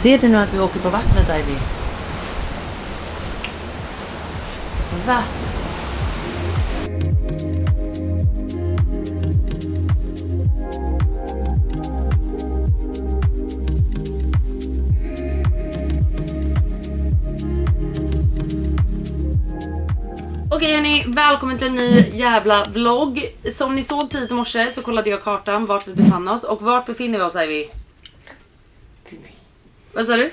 Ser du nu att vi åker på vattnet, Ivy? Va? Okej hörni, välkommen till en ny jävla vlogg. Som ni såg tidigt i morse så kollade jag kartan vart vi befann oss. Och vart befinner vi oss, Ivy? Vad sa du?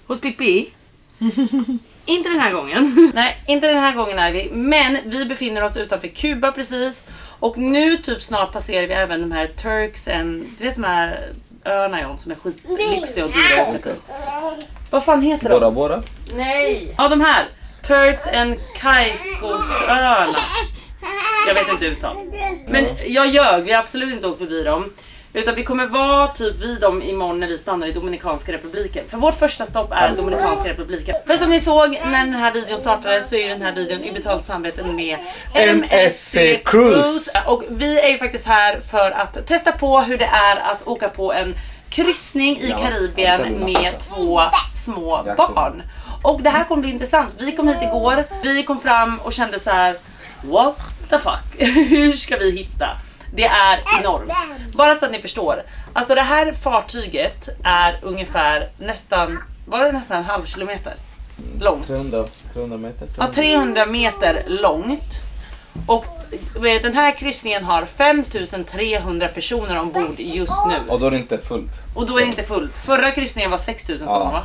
Hos Pippi? Inte den här gången. Nej, inte den här gången, Ivy. Men vi befinner oss utanför Kuba precis. Och nu typ snart passerar vi även de här Turks and... Du vet de här öarna John, som är skitlyxiga och dyra. Vad fan heter de? Bora Bora? Nej! Ja, de här. Turks and Caicosöarna. Jag vet inte uttal. Men jag ljög, vi har absolut inte åkt förbi dem. Utan vi kommer vara typ vid dem imorgon när vi stannar i Dominikanska republiken. För vårt första stopp är Dominikanska republiken. För som ni såg när den här videon startade så är den här videon i betalt samarbete med MSC Cruise. Och vi är ju faktiskt här för att testa på hur det är att åka på en kryssning i Karibien med 2 små barn. Och det här kommer bli intressant. Vi kom hit igår, vi kom fram och kände så här: what the fuck? Hur ska vi hitta? Det är enormt. Bara så att ni förstår. Alltså det här fartyget är ungefär nästan en halv kilometer långt. 300 meter. Ja, 300 meter långt. Och den här kryssningen har 5300 personer ombord just nu. Och då är det inte fullt. Och då är det inte fullt. Förra kryssningen var 6000 sådana, va?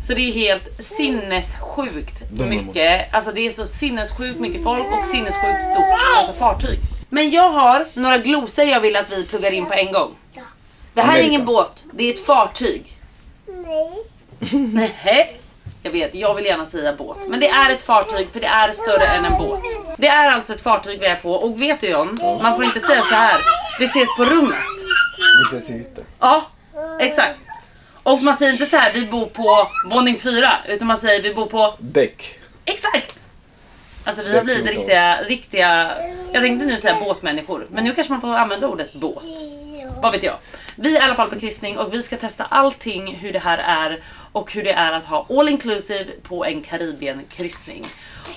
Så det är helt sinnessjukt mycket. Alltså det är så sinnessjukt mycket folk och sinnessjukt stort fartyg. Men jag har några glosor jag vill att vi pluggar in på en gång. Det här är ingen båt, det är ett fartyg. Nej. Jag vet, jag vill gärna säga båt. Men det är ett fartyg för det är större än en båt. Det är alltså ett fartyg vi är på. Och vet du John, man får inte säga så här: vi ses på rummet. Vi ses i hytten. Ja, exakt. Och man säger inte så här: vi bor på våning 4. Utan man säger: vi bor på däck. Exakt. Alltså vi har blivit riktiga, jag tänkte nu säga båtmänniskor. Men nu kanske man får använda ordet båt. Vad vet jag. Vi är i alla fall på kryssning och vi ska testa allting hur det här är. Och hur det är att ha all inclusive på en Karibien-kryssning.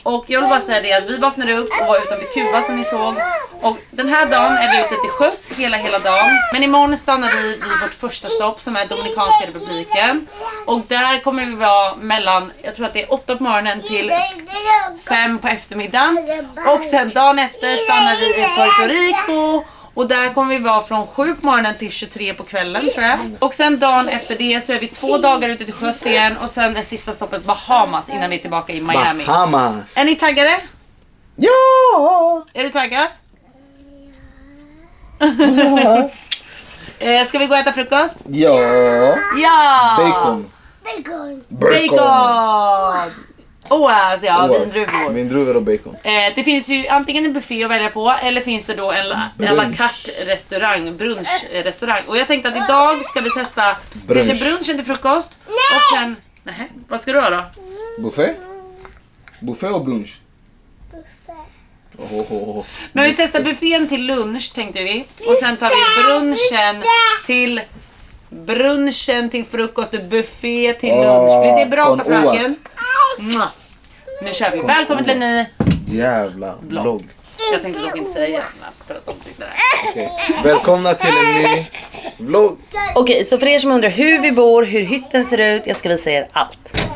Och jag vill bara säga det att vi vaknade upp och var utanför Kuba som ni såg. Och den här dagen är vi ute till sjöss hela dagen. Men imorgon stannar vi vid vårt första stopp som är Dominikanska republiken. Och där kommer vi vara mellan, jag tror att det är 8 på morgonen till 5 på eftermiddagen. Och sen dagen efter stannar vi i Puerto Rico. Och där kommer vi vara från 7 på morgonen till 23 på kvällen tror jag. Och sen dagen efter det så är vi 2 dagar ute till sjöss igen. Och sen är sista stoppet Bahamas innan vi är tillbaka i Miami. Bahamas. Är ni taggade? Ja! Är du taggad? Ska vi gå och äta frukost? Ja. Ja! Bacon. Alltså, ja, vindruvor. Vindruvor och bacon. Det finns ju antingen en buffé att välja på eller finns det då en à la carte restaurang, brunchrestaurang. Och jag tänkte att idag ska vi testa kanske brunchen till frukost. Och sen, vad ska du ha då? Buffé och brunch. Men vi testar buffén till lunch tänkte vi. Och sen tar vi brunchen till frukost och buffé till lunch. Blir det bra på fröken? Nu kör vi. Välkommen till en ny jävla vlogg. Jag tänkte dock inte säga jävla för att de tyckte det. Okay. Välkomna till en ny vlogg. Okej, så för er som undrar hur vi bor, hur hytten ser ut, jag ska visa er allt.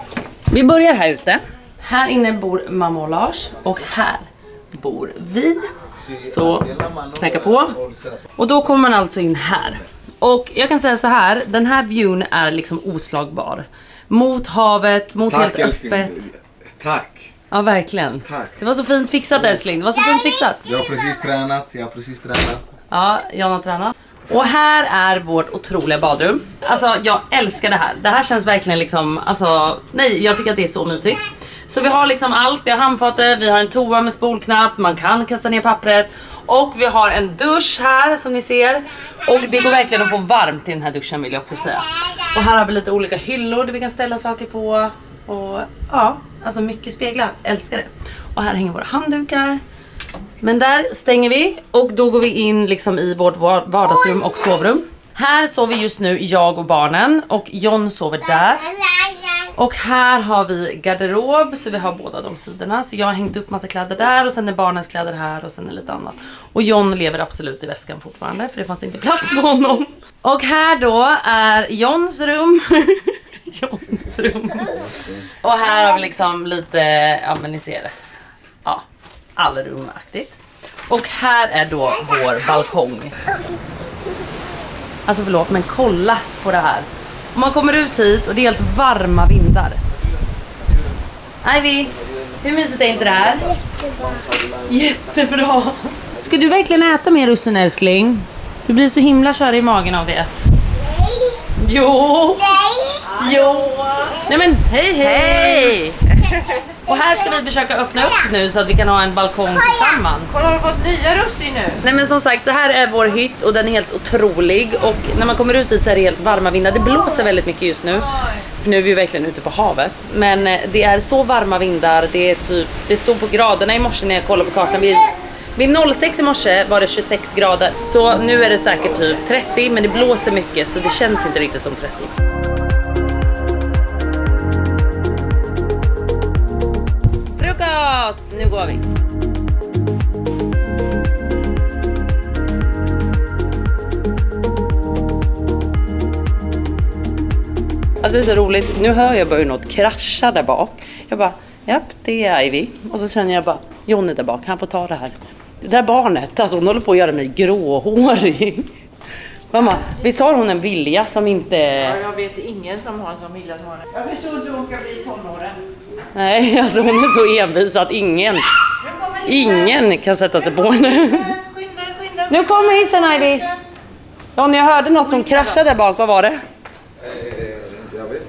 Vi börjar här ute. Här inne bor mamma och Lars och här bor vi. Så knäcka på. Och då kommer man alltså in här. Och jag kan säga så här, den här viewn är liksom oslagbar. Mot havet, mot helt öppet. Tack. Ja, verkligen. Tack. Det var så fint fixat älskling, det var så fint fixat. Jag har precis tränat, Ja, jag har tränat. Och här är vårt otroliga badrum. Alltså jag älskar det här. Det här känns verkligen liksom, alltså nej, jag tycker att det är så mysigt. Så vi har liksom allt, vi har handfatet, vi har en toa med spolknapp, man kan kasta ner pappret. Och vi har en dusch här som ni ser. Och det går verkligen att få varmt i den här duschen vill jag också säga. Och här har vi lite olika hyllor där vi kan ställa saker på. Och ja, alltså mycket speglar, älskar det. Och här hänger våra handdukar. Men där stänger vi och då går vi in liksom i vårt vardagsrum och sovrum. Här sover just nu jag och barnen och John sover där. Och här har vi garderob, så vi har båda de sidorna. Så jag har hängt upp massa kläder där och sen är barnens kläder här och sen är lite annat. Och John lever absolut i väskan fortfarande för det fanns inte plats för honom. Och här då är Johns rum. Johns rum. Och här har vi liksom lite, ja men ni ser det. Ja, allrumaktigt. Och här är då vår balkong. Alltså förlåt, men kolla på det här. Om man kommer ut hit och det är helt varma vindar. Ivy, hur mysigt är inte det här? Jättebra. Ska du verkligen äta mer russin, älskling? Du blir så himla kär i magen av det. Jo. Jo. Nej men hej hej. Och här ska vi försöka öppna upp nu så att vi kan ha en balkong tillsammans. Kolla, har du fått nya russin nu? Nej men som sagt, det här är vår hytt och den är helt otrolig. Och när man kommer ut hit så är det helt varma vindar. Det blåser väldigt mycket just nu. För nu är vi verkligen ute på havet. Men det är så varma vindar. Det är typ, det stod på graderna i morse när jag kollade på kartan. Vid 06 i morse var det 26 grader. Så nu är det säkert typ 30, men det blåser mycket så det känns inte riktigt som 30. Frukost! Nu går vi. Alltså det är så roligt. Nu hör jag bara hur något kraschar där bak. Jag bara, japp, det är Ivy. Och så känner jag bara, John är där bak, han får ta det här. Det där barnet, alltså hon håller på att göra mig gråhårig. Mamma, visst har hon en vilja som inte... Ja, jag vet ingen som har en sån vilja att ha det. Jag förstår inte hur hon ska bli tonåren. Nej, alltså hon är så envis att ingen kan sätta sig på henne. Skynda. Nu kommer hissen, Ivy. John, jag hörde något som kraschade där bak, vad var det? Jag vet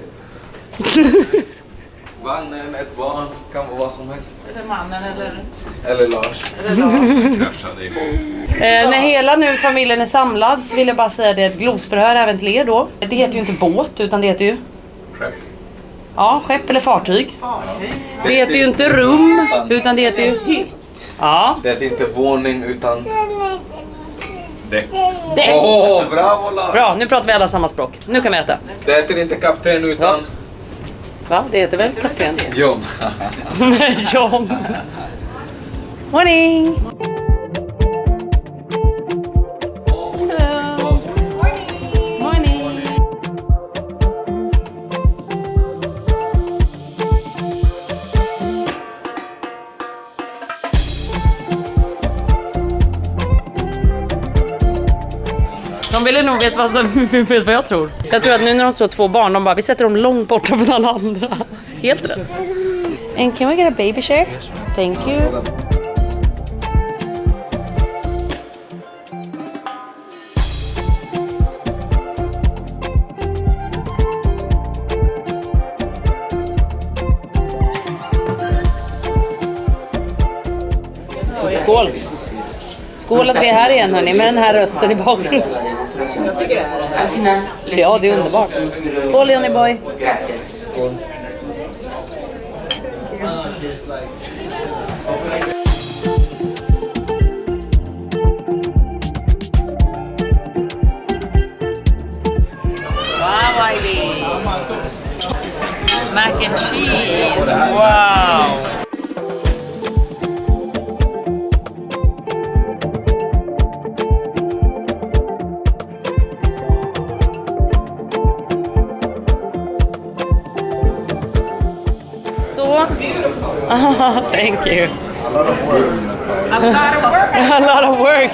inte. Vagnen, ett barn, kan vara vad som helst. Eller mannen Eller Lars. När hela nu familjen är samlad så vill jag bara säga det är ett glosförhör även till er då. Det heter ju inte båt utan det heter ju... Skepp. Ja, skepp eller fartyg. Det heter ju inte rum utan det heter ju... hytt. Ja. Det heter inte våning utan... Däck. Däck. Bravo Lars. Bra, nu pratar vi alla samma språk. Nu kan vi äta. Det heter inte kapten utan... Va? Det heter väl kapten? John. John. Morning! Hello. Morning! De ville nog veta vad jag tror. Jag tror att nu när de så två barn, de bara, vi sätter dem långt bort från alla andra. Helt rätt. And can we get a baby share? Thank you. Skål! Skål att vi är här igen hörni, med den här rösten i bakgrunden. Jag tycker det är. Ja, det är underbart. Skål Johnny boy! Wow, Ivy! Mac and cheese! Wow! Thank you. A lot of work. A lot of work.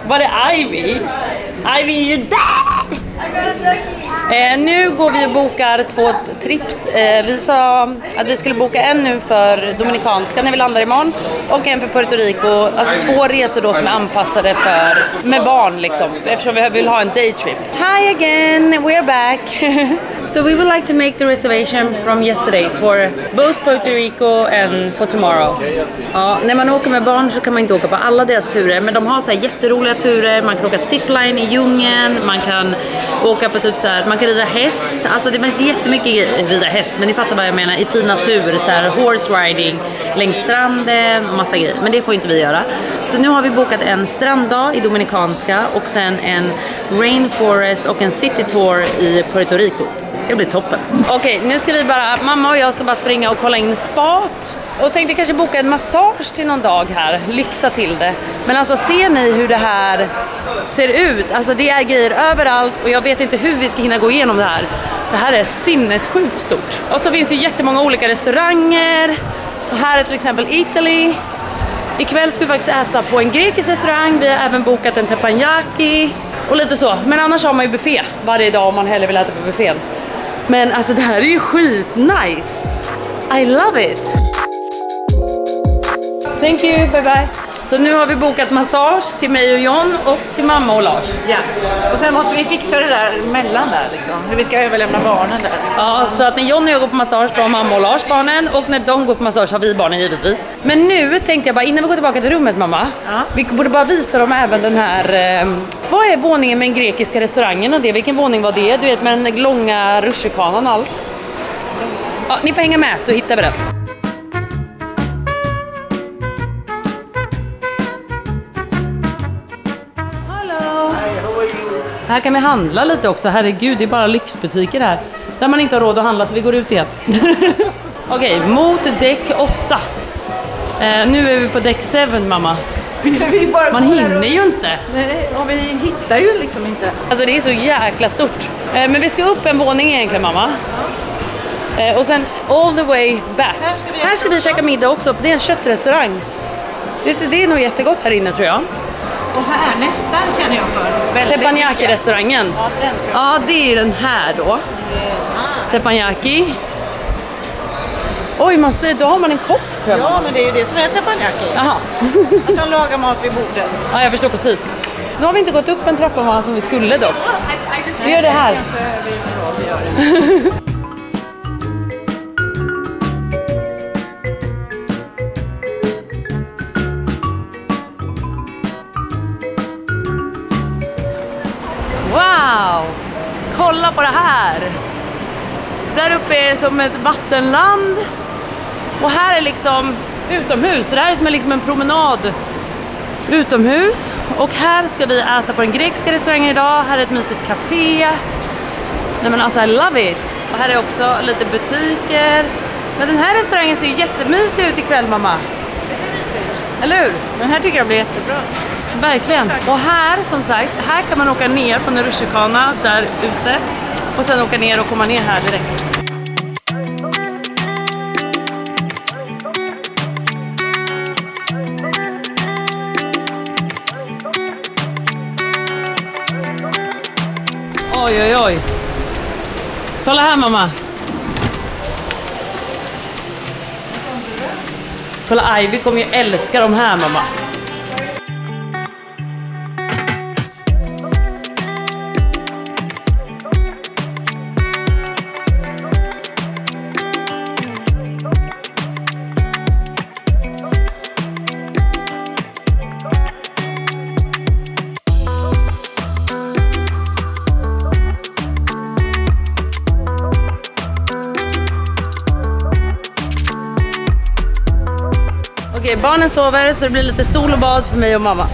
Var det Ivy? Ivy, you're dead! Nu går vi och bokar 2 trips. Vi sa att vi skulle boka en nu för Dominikanska när vi landar imorgon och en för Puerto Rico. Alltså 2 resor då som är anpassade för med barn liksom, eftersom vi vill ha en day trip. Hi again, we're back. So we would like to make the reservation from yesterday for both Puerto Rico and for tomorrow. Ja, när man åker med barn så kan man inte åka på alla deras turer, men de har så här jätteroliga turer. Man kan åka zipline i djungeln, man kan åka på typ så här, man kan rida häst. Alltså det finns jättemycket rida häst, men ni fattar vad jag menar, i fin natur, så här horse riding längs stranden och massa grejer. Men det får inte vi göra. Så nu har vi bokat en stranddag i Dominikanska och sen en rainforest och en city tour i Puerto Rico. Det blir toppen. Okej, nu ska vi bara, mamma och jag ska bara springa och kolla in spat. Och tänkte kanske boka en massage till någon dag här. Lyxa till det. Men alltså ser ni hur det här ser ut? Alltså det är grejer överallt och jag vet inte hur vi ska hinna gå igenom det här. Det här är sinnessjukt stort. Och så finns det jättemånga olika restauranger. Och här är till exempel Italy. Ikväll ska vi faktiskt äta på en grekisk restaurang. Vi har även bokat en teppanyaki och lite så. Men annars har man ju buffé varje dag om man hellre vill äta på buffén. Men alltså det här är ju skitnice. I love it. Thank you, bye bye. Så nu har vi bokat massage till mig och John och till mamma och Lars. Ja, och sen måste vi fixa det där mellan där liksom. Hur vi ska överlämna barnen där. Ja, så att när John och jag går på massage då har mamma och Lars barnen. Och när de går på massage har vi barnen givetvis. Men nu tänkte jag bara, innan vi går tillbaka till rummet mamma. Ja. Vi borde bara visa dem även den här... vad är våningen med den grekiska restaurangen och det? Vilken våning var det? Du vet med den långa rutschkanan och allt. Ja, ni får hänga med så hittar vi den. Här kan vi handla lite också. Herregud, det är bara lyxbutiker här. Där man inte har råd att handla så vi går ut igen. Okej, mot däck 8. Nu är vi på däck 7, mamma. Man hinner ju inte. Nej, och vi hittar ju liksom inte. Alltså det är så jäkla stort. Men vi ska upp en våning egentligen, mamma. Och sen all the way back. Här ska vi käka middag också. Det är en köttrestaurang. Det är nog jättegott här inne tror jag. Och här nästan känner jag för. Teppanyaki-restaurangen. Ja, den tror jag. Ja, det är den här då. Teppanyaki. Oj, då har man en kock tror jag. Ja, men det är ju det som är teppanyaki. Jaha. Man kan laga mat vid bordet. Ja, jag förstår precis. Nu har vi inte gått upp en trappa som vi skulle dock. Vi gör det här. Wow! Kolla på det här! Där uppe är som ett vattenland. Och här är liksom utomhus. Så det här är som liksom en promenad utomhus. Och här ska vi äta på den grekiska restaurangen idag. Här är ett mysigt café. Nej men alltså I love it. Och här är också lite butiker. Men den här restaurangen ser ju jättemysig ut ikväll mamma. Eller hur? Den här tycker jag blir jättebra. Verkligen. Och här som sagt, här kan man åka ner från en rutschkana där ute. Och sen åka ner och komma ner här direkt. Oj, oj, oj. Kolla här mamma. Kolla Ivy kommer ju älska de här mamma. Okej, barnen sover så det blir lite sol och bad för mig och mamma.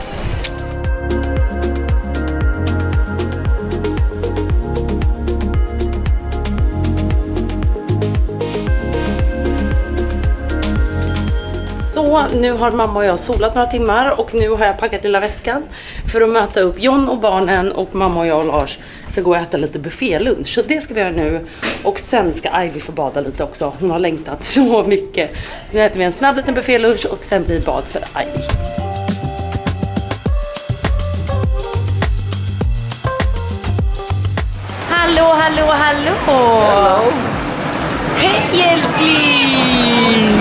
Så nu har mamma och jag solat några timmar och nu har jag packat lilla väskan för att möta upp John och barnen och mamma och jag och Lars ska gå och äta lite buffélunch. Så det ska vi göra nu och sen ska Ivy få bada lite också. Hon har längtat så mycket. Så nu äter vi en snabb liten buffélunch och sen blir bad för Ivy. Hallå, hallå, hallå! Hello. Hej älskling!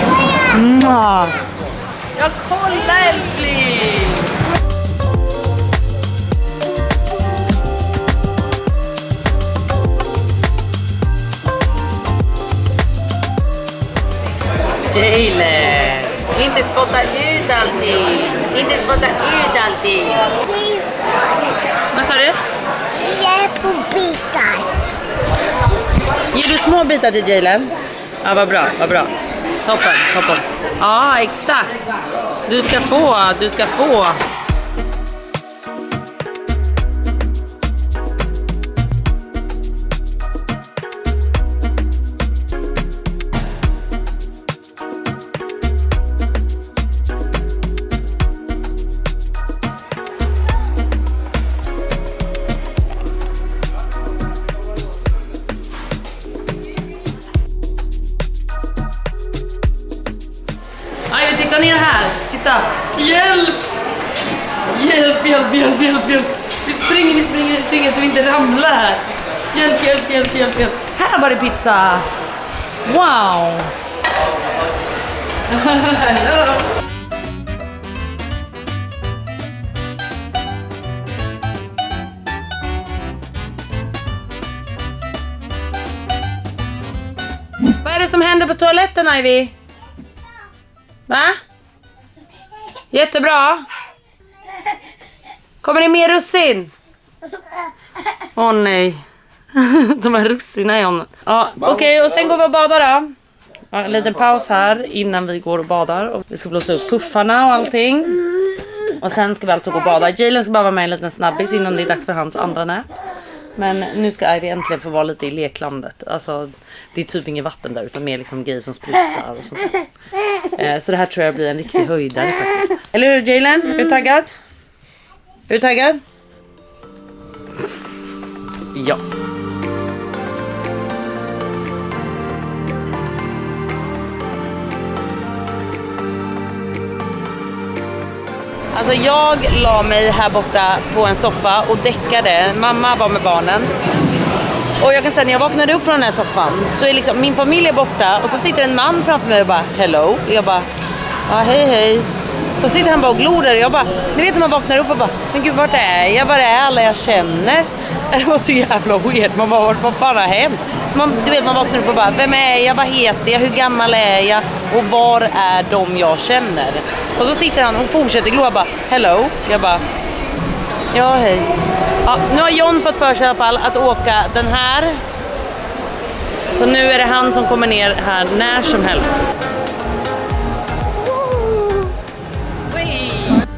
Ja, kolla älskling! Jalen, inte spotta ut allting. Inte spotta ut allting. Vad sa du? Jag är på bitar. Ger du små bitar till Jalen? Ja, vad bra, vad bra. Toppen, toppen. Ja, exakt. Du ska få. Titta ner här, titta. Hjälp! Hjälp. Vi springer så vi inte ramlar här. Hjälp. Här var det pizza. Wow. Hello. Vad är det som händer på toaletten, Ivy? Va? Jättebra. Kommer det mer russin? Åh nej. De här russina är om. Ja, okej, och sen går vi och badar då. Ja, en liten paus här innan vi går och badar. Och vi ska blåsa upp puffarna och allting. Och sen ska vi alltså gå och bada. Jalen ska bara vara med en liten snabbis innan det är dags för hans andra nät. Men nu ska Ivy äntligen få vara lite i leklandet. Alltså, det är typ inget vatten där utan mer liksom grejer som sprutar och sånt där. Så det här tror jag blir en riktig höjdare faktiskt. Eller hur, Jalen? Är du taggad? Är du taggad? Ja. Alltså jag la mig här borta på en soffa och däckade. Mamma var med barnen. Och jag kan säga när jag vaknade upp från den här soffan så är liksom min familj är borta och så sitter en man framför mig och bara hello. Och jag bara ja hej. Och så sitter han bara och glor där och jag bara, ni vet när man vaknar upp och bara men gud vart är jag? Var är alla jag känner? Det var så jävla weird. Man bara vad fan har hänt? Du vet man vaknar upp och bara vem är jag? Vad heter jag? Hur gammal är jag? Och var är de jag känner? Och så sitter han och fortsätter glå och bara hello. Jag bara ja hej. Ja, nu har John fått för sig i alla fall att åka den här. Så nu är det han som kommer ner här när som helst.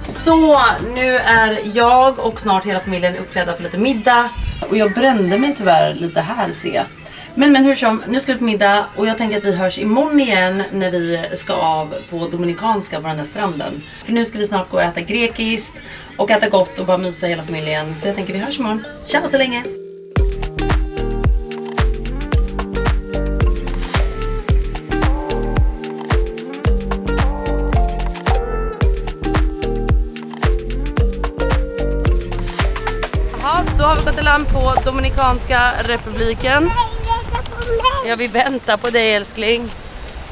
Så nu är jag och snart hela familjen uppklädda för lite middag. Och jag brände mig tyvärr lite här ser jag. Men hur som, nu ska vi på middag och jag tänker att vi hörs imorgon igen när vi ska av på Dominikanska på den där stranden. För nu ska vi snart gå och äta grekiskt och äta gott och bara mysa hela familjen. Så jag tänker vi hörs imorgon. Ciao så länge! Då har vi gått i land på Dominikanska republiken. Ja, vi väntar på dig älskling.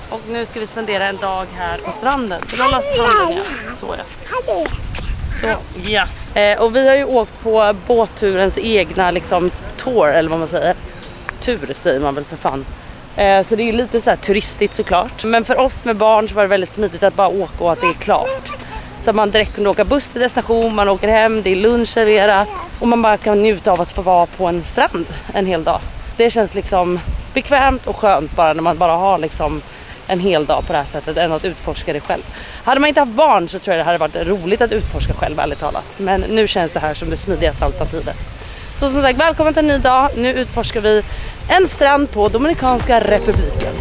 Och nu ska vi spendera en dag här på stranden. Så handen igen. Så ja. Så ja. Och vi har ju åkt på båtturens egna liksom tour eller vad man säger. Tur säger man väl för fan. Så det är ju lite så här turistigt såklart. Men för oss med barn så var det väldigt smidigt att bara åka och att det är klart. Så man direkt kunde åka buss till destination, man åker hem, det är lunch serverat och man bara kan njuta av att få vara på en strand en hel dag. Det känns liksom bekvämt och skönt bara när man bara har liksom en hel dag på det här sättet än att utforska det själv. Hade man inte haft barn så tror jag det hade varit roligt att utforska själv ärligt talat. Men nu känns det här som det smidigaste alternativet. Så som sagt, välkommen till en ny dag. Nu utforskar vi en strand på Dominikanska republiken.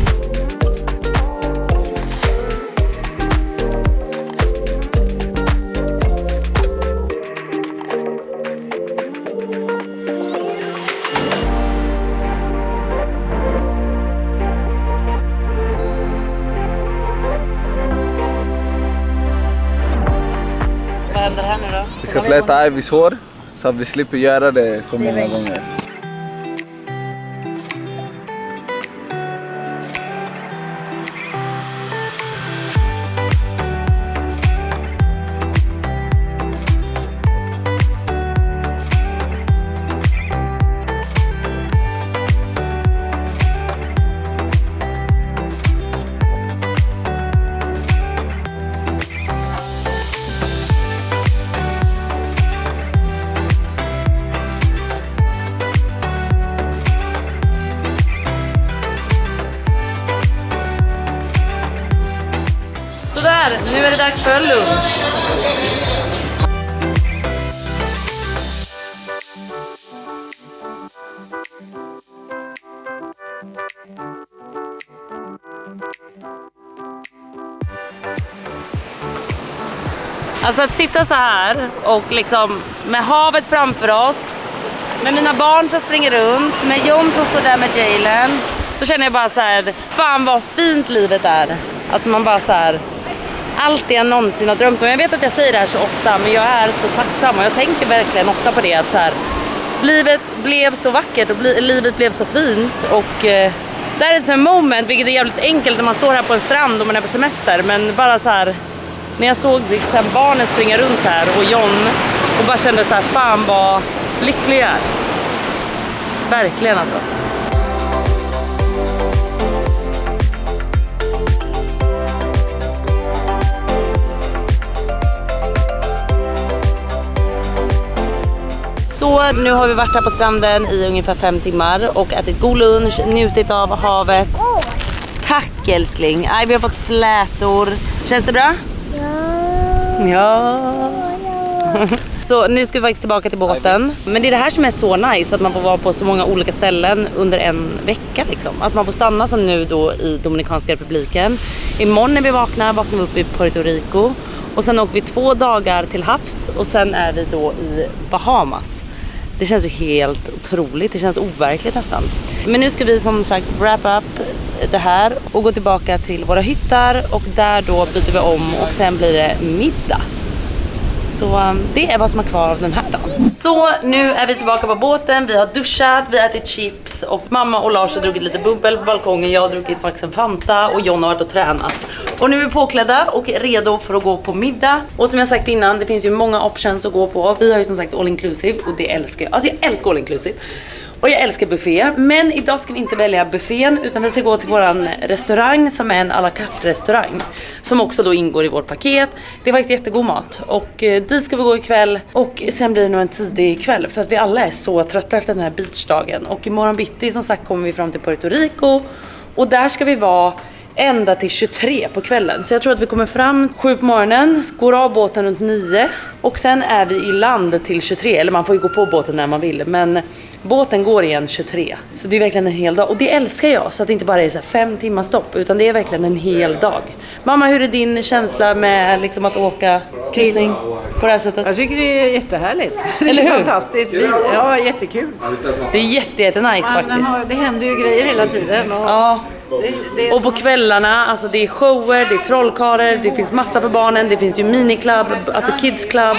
Vi ska fläta Ivys hår så att vi slipper göra det så många gånger. här, nu är det dags för lunch. Alltså att sitta så här och liksom med havet framför oss, med mina barn som springer runt, med John som står där med Jalen, då känner jag bara så här, fan vad fint livet är. Att man bara så här, allt det jag någonsin har drömt om. Jag vet att jag säger det här så ofta, men jag är så tacksam och jag tänker verkligen ofta på det, att så här, livet blev så vackert och livet blev så fint. Och där är ett moment, vilket är jävligt enkelt när man står här på en strand och man är på semester, men bara så här, när jag såg liksom barnen springa runt här och John, och bara kände så här, fan vad lycklig jag är. Verkligen alltså. Så nu har vi varit här på stranden i ungefär 5 timmar och ätit god lunch, njutit av havet. Tack älskling. Aj, vi har fått flätor. Känns det bra? Ja. Så nu ska vi faktiskt tillbaka till båten. Men det är det här som är så nice, att man får vara på så många olika ställen under en vecka liksom. Att man får stanna som nu då i Dominikanska republiken. Imorgon när vi vaknar vi upp i Puerto Rico. Och sen åker vi 2 dagar till havs och sen är vi då i Bahamas. Det känns ju helt otroligt, det känns overkligt nästan. Men nu ska vi som sagt wrap up det här och gå tillbaka till våra hyttar och där då byter vi om och sen blir det middag. Så det är vad som är kvar av den här dagen. Så nu är vi tillbaka på båten, vi har duschat, vi har ätit chips och mamma och Lars har druckit lite bubbel på balkongen. Jag har druckit faktiskt en Fanta och John har varit och tränat. Och nu är vi påklädda och redo för att gå på middag. Och som jag sagt innan, det finns ju många options att gå på. Vi har ju som sagt all inclusive och det älskar jag. Alltså jag älskar all inclusive. Och jag älskar buffé, men idag ska vi inte välja buffén utan vi ska gå till våran restaurang som är en à la carte restaurang som också då ingår i vårt paket. Det är faktiskt jättegod mat och dit ska vi gå ikväll och sen blir det nog en tidig kväll för att vi alla är så trötta efter den här beachdagen. Och imorgon bitti som sagt kommer vi fram till Puerto Rico och där ska vi vara ända till 23 på kvällen. Så jag tror att vi kommer fram 7 på morgonen, går av båten runt 9 och sen är vi i land till 23. Eller man får ju gå på båten när man vill, men båten går igen 23. Så det är verkligen en hel dag och det älskar jag, så att det inte bara är så här 5 timmar stopp utan det är verkligen en hel dag. Mamma, hur är din känsla med liksom att åka kryssning på det här sättet? Jag tycker det är jättehärligt. Eller hur? Fantastiskt. Ja, jättekul. Det är jättenice faktiskt. Det händer ju grejer hela tiden. Och ja. det Och på kvällarna, alltså det är shower, det är trollkarlar, det finns massa för barnen, det finns ju miniklubb, alltså kids club,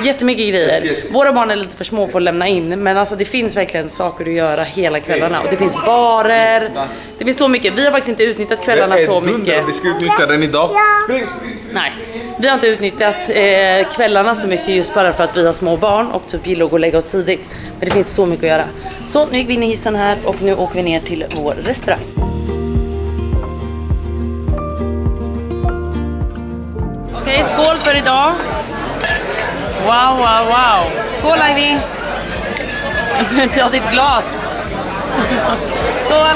jättemycket grejer. Våra barn är lite för små för att lämna in, men alltså det finns verkligen saker att göra hela kvällarna. Och det finns barer, det finns så mycket. Vi har faktiskt inte utnyttjat kvällarna så mycket. Vi ska utnyttja den idag. Nej, vi har inte utnyttjat kvällarna så mycket just bara för att vi har små barn och typ gillar att gå och lägga oss tidigt. Men det finns så mycket att göra. Så nu gick vi in i hissen här och nu åker vi ner till vår restaurang. Okej, skål för idag. Wow, wow, wow. Skål Ivy. Ta ditt glas. Skål.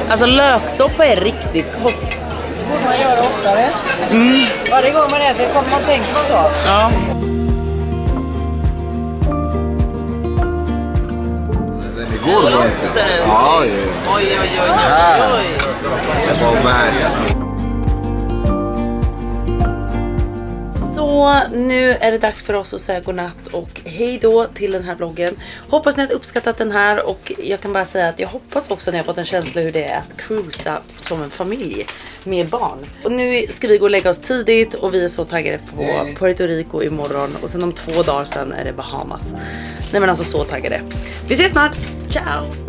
Alltså löksoppa är riktigt gott. borde man göra oftare. Varje gång man äter kommer man tänka på så. Ja. Den är god runt. Ja, ja. Oj, oj, oj, oj. Det var värre. Så nu är det dags för oss att säga godnatt och hej då till den här vloggen. Hoppas ni har uppskattat den här och jag kan bara säga att jag hoppas också när jag fått en känsla hur det är att cruisa som en familj med barn. Och nu ska vi gå och lägga oss tidigt och vi är så taggade på Puerto Rico imorgon och sen om 2 dagar sen är det Bahamas. Nej men alltså så taggade. Vi ses snart. Ciao!